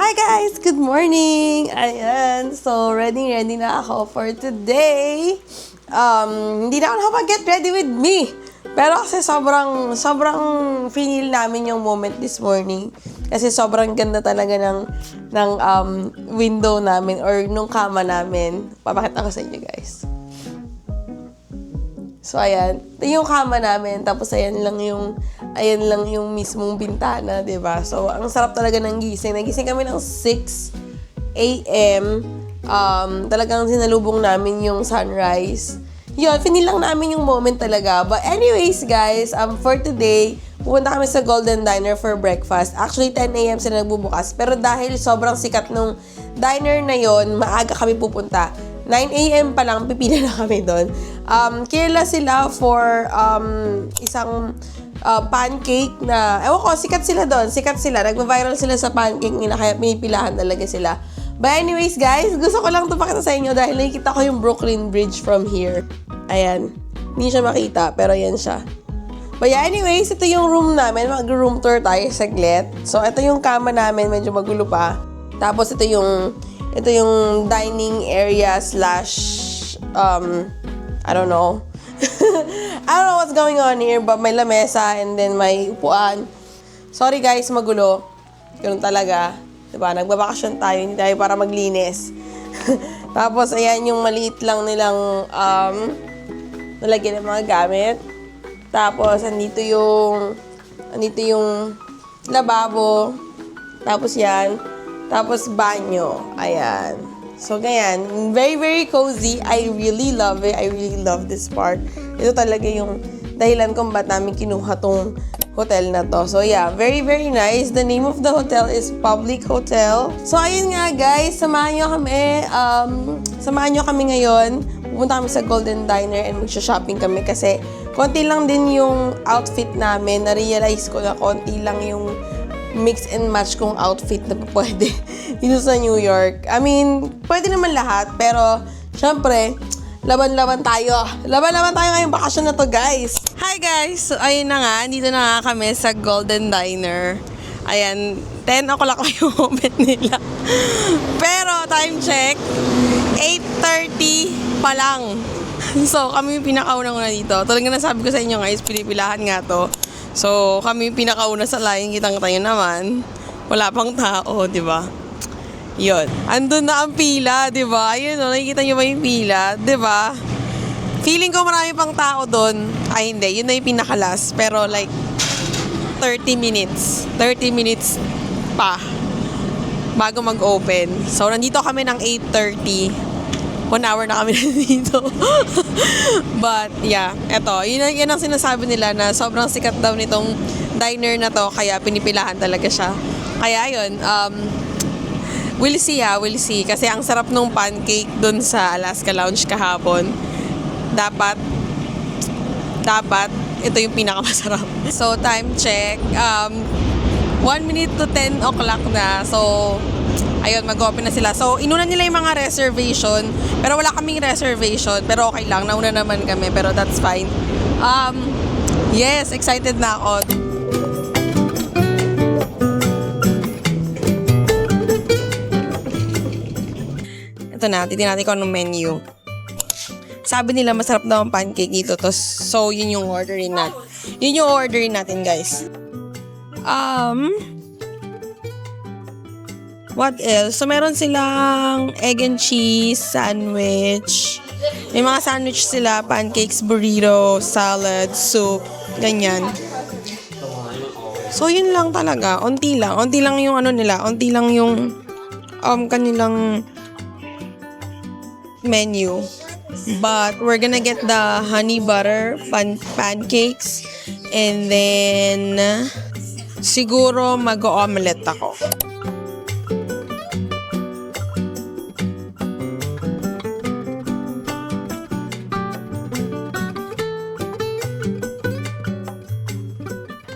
Hi guys! Good morning! Ayan, so ready na ako for today. Hindi na ako nakapag-get ready with me. Pero kasi sobrang finil namin yung moment this morning. Kasi sobrang ganda talaga ng window namin or nung kama namin. Papakita ko sa inyo guys. So ayan, ito yung kama namin. Tapos ayan lang yung mismong bintana, 'di ba? So ang sarap talaga ng gising. Nagising kami ng 6 a.m. Talagang sinalubong namin yung sunrise. Yun, finil lang namin yung moment talaga. But anyways, guys, for today, pupunta kami sa Goldendiner for breakfast. Actually, 10 a.m. sila nagbubukas. Pero dahil sobrang sikat nung diner na yon, maaga kami pupunta. 9 a.m. pa lang, pipila na kami doon. Kilala sila for isang pancake na, ewan ko, sikat sila doon. Sikat sila. Nagva-viral sila sa pancake nila, kaya pinipilahan talaga sila. But anyways, guys, gusto ko lang ito pakita sa inyo dahil nakikita ko yung Brooklyn Bridge from here. Ayan. Hindi siya makita, pero ayan siya. But yeah, anyways, ito yung room namin. Mag-room tour tayo saglit. So, ito yung kama namin. Medyo magulo pa. Tapos, ito yung dining area slash, I don't know. I don't know what's going on here, but may lamesa and then may upuan. Sorry guys, magulo. Ganun talaga. Diba? Nagbabakasyon tayo, hindi tayo para maglinis. Tapos, ayan yung maliit lang nilang nalagyan ng mga gamit. Tapos, andito yung lababo. Tapos yan. Tapos, banyo. Ayan. So, ganyan. Very, very cozy. I really love it. I really love this part. Ito talaga yung dahilan kung ba't namin kinuha tong hotel na to. So, yeah. Very, very nice. The name of the hotel is Public Hotel. So, ayun nga, guys. Samahan nyo kami ngayon. Pupunta kami sa Goldendiner and magsha-shopping kami kasi konti lang din yung outfit namin. Na-realize ko na konti lang yung mix and match kong outfit na pwede dito sa New York. I mean, pwede naman lahat, pero syempre, laban-laban tayo. Laban-laban tayo ngayong bakasyon na to, guys. Hi, guys! So, ayun na nga, dito na nga kami sa Goldendiner. Ayan, 10 o'clock yung moment nila. Pero, time check, 8:30 pa lang. So, kami yung pinakaunang-una dito. Talaga nasabi ko sa inyo, guys, pinipilahan nga to. So, kami yung pinakauna sa line, kitang-tayo naman. Wala pang tao, di ba? Yun. Andun na ang pila, di ba? Ayun, no, nakikita nyo ba yung pila? Di ba? Feeling ko marami pang tao doon. Ay, hindi. Yun na yung pinakalas. Pero like, 30 minutes. 30 minutes pa bago mag-open. So, nandito kami ng 8:30. 1 hour na kami dito. But, yeah. Eto, yun ang sinasabi nila na sobrang sikat daw nitong diner na to, kaya pinipilahan talaga siya. Kaya, yun, we'll see. Kasi ang sarap nung pancake dun sa Alaska Lounge kahapon. Dapat, ito yung pinakamasarap. So, time check. 1 minute to 10 o'clock na. So, ayun, mag-open na sila. So, inuna nila yung mga reservation. Pero wala kaming reservation. Pero okay lang. Nauna naman kami. Pero that's fine. Yes, excited na ako. Ito na. Titignan natin kung anong menu. Sabi nila masarap daw ang pancake dito. So, yun yung orderin natin. Yun yung orderin natin, guys. What else? So, meron silang egg and cheese sandwich. May mga sandwich sila, pancakes, burrito, salad, soup, ganyan. So, yun lang talaga. Unti lang. Unti lang yung ano nila. Unti lang yung kanilang menu. But, we're gonna get the honey butter pancakes. And then, siguro mag-omelette ako.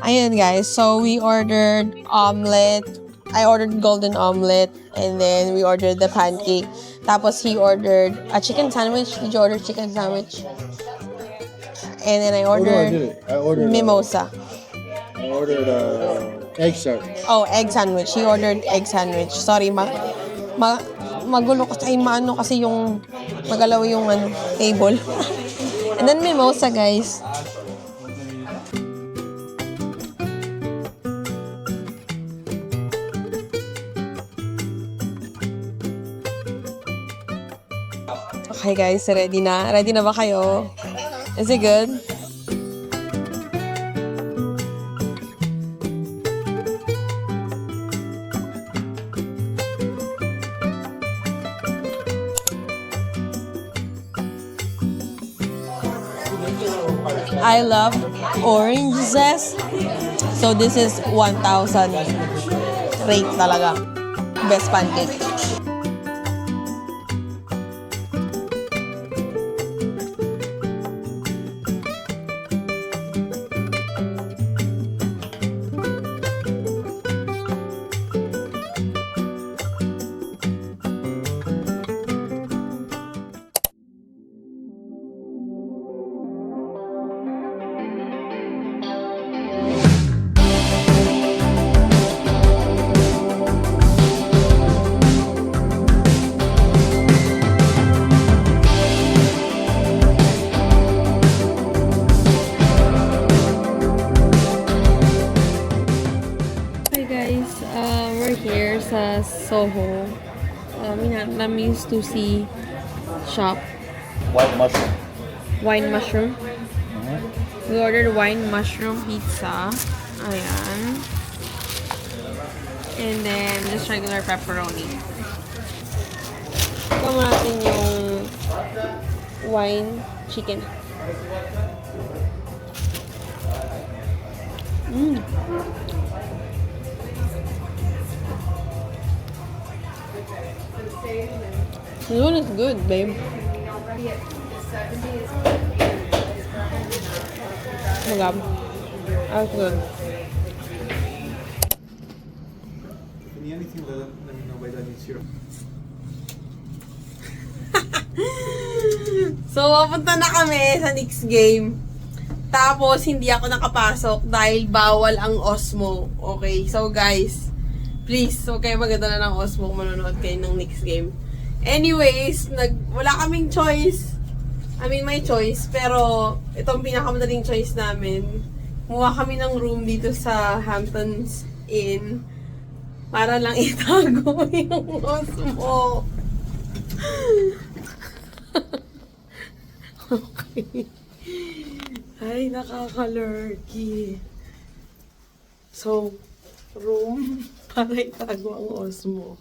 Ayan guys, so we ordered omelet. I ordered golden omelet and then we ordered the pancake. Tapos he ordered a chicken sandwich. Did you order chicken sandwich? And then I ordered, I ordered mimosa. I ordered Egg sandwich. Oh, egg sandwich. He ordered egg sandwich. Sorry, magulo kasi, maano kasi yung magalaw yung table. And then mimosa, guys. Okay, guys. Ready na? Ready na ba kayo? Is it good? I love orange zest. So this is 1,000 rate talaga. Best pancake. Here sa Soho, namin sushi shop. Wine mushroom. We ordered wine mushroom pizza. Ayan. And then just regular pepperoni. Ito natin yung wine chicken. This one is good, babe. Oh my god. That's good. If you need anything, let me know by that. It's here. So, papunta na kami sa next game. Tapos, hindi ako nakapasok dahil bawal ang Osmo. Okay? So, guys, please, huwag kayo magdala ng Osmo kung manonood kayo ng next game. Anyways, wala kaming choice. I mean, may choice. Pero, itong pinakamadaling choice namin. Kumuha kami ng room dito sa Hampton Inn para lang itago yung Osmo. Okay. Ay, nakaka-lurky. So, room para itago ang Osmo.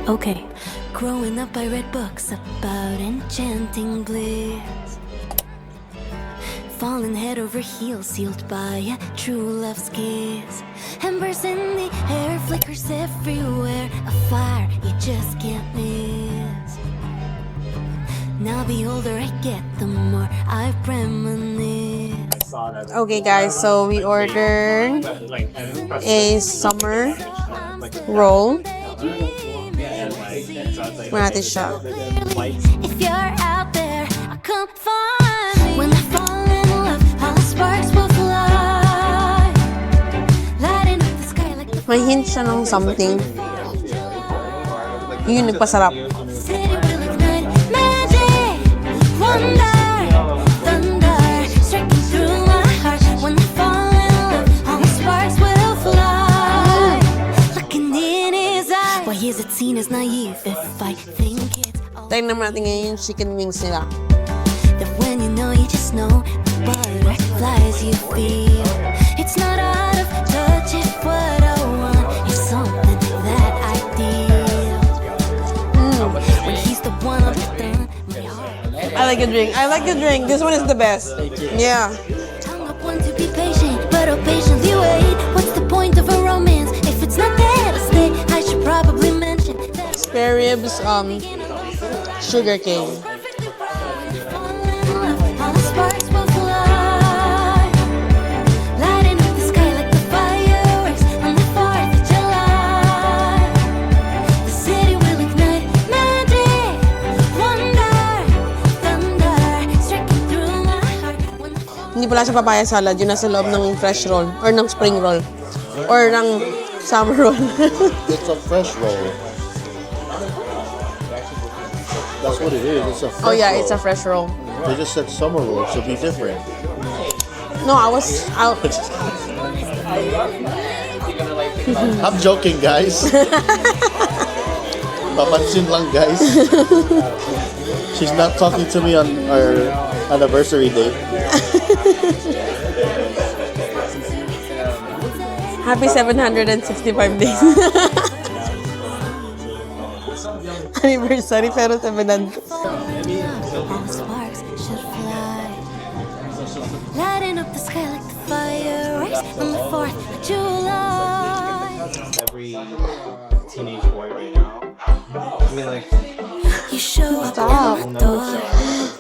Okay, growing up I read books about enchanting bliss, falling head over heels, sealed by a true love's kiss. Embers in the air, flickers everywhere, a fire you just can't miss. Now the older I get, the more I reminisce. Okay, guys, so we ordered a summer roll. Natin siya. If you're out there, come find me. When I fall in love, all the sparks will fly, lighting up the sky like the May hint siya ng something. Yun yung nagpasarap. city will ignite magic, wonder, thunder, striking through my heart. When I fall in love, all the sparks will fly, looking in his eyes. Why is it seen as naive if I think it's all Try naman natin ngayon yung chicken wings nila. that when you know, you just know the butterflies you feel? It's not out of touch if what I want is something that I deal. When he's the one I'm done, my heart I like your drink. I like your drink. This one is the best. Yeah. tongue up one to be patient, but I'll patiently wait. What's the point of a romance if it's not there to stay? I should probably mention that Spare ribs, sugar cane. perfectly right when you fall in love, all the sparks will fly, lighting up the sky like the fireworks on the 4th of July. The city will ignite magic, wonder, thunder, striking through my heart. klaseng papaya salad, yun nasa loob ng fresh roll, or ng spring roll, or ng summer roll. It's a fresh roll. That's what it is. It's a fresh Oh yeah, roll. it's a fresh roll. They just said summer roll, so be different. No, I was out. I'm joking, guys. Papansin lang, guys. She's not talking to me on our anniversary date. Happy 765 days. Anniversary pero 700. All sparks should fly, lighting up the sky like the fireworks on the 4th of July. Every teenage boy right now. I mean, like, You show up at my door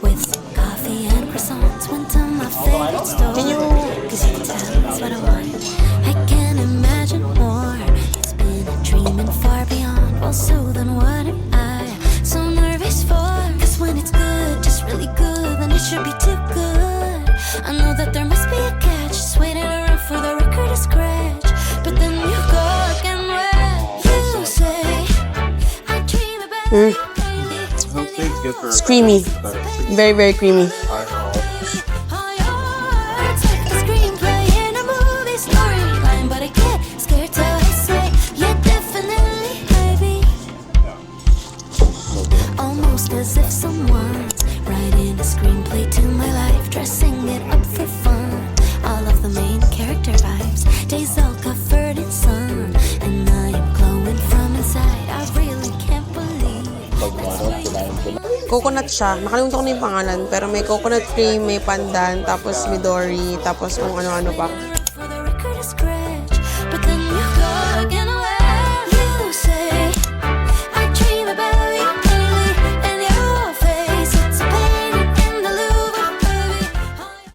with some coffee and croissants. Went to my favorite store. Can you- 'Cause you can tell that's what I want. I can't imagine more. It's been a dream and far beyond. Well, so then what am I so nervous for? 'Cause when it's good, just really good, then it should be too good. I know that there must be a catch. Just waiting around for the record to scratch. But then you go again when you say I dream about you. It's creamy. Very, very creamy. All your words like a screenplay in a movie storyline, but I get scared till I say, yeah, definitely, baby. Almost as if someone's writing a screenplay to my life, dressing it up for fun. All of the main character vibes, days all covered in sun, and I am glowing from inside. I really can't believe that's why Coconut siya. Nakalimutan ko na yung pangalan. Pero may coconut cream, may pandan, tapos midori, tapos kung ano-ano pa.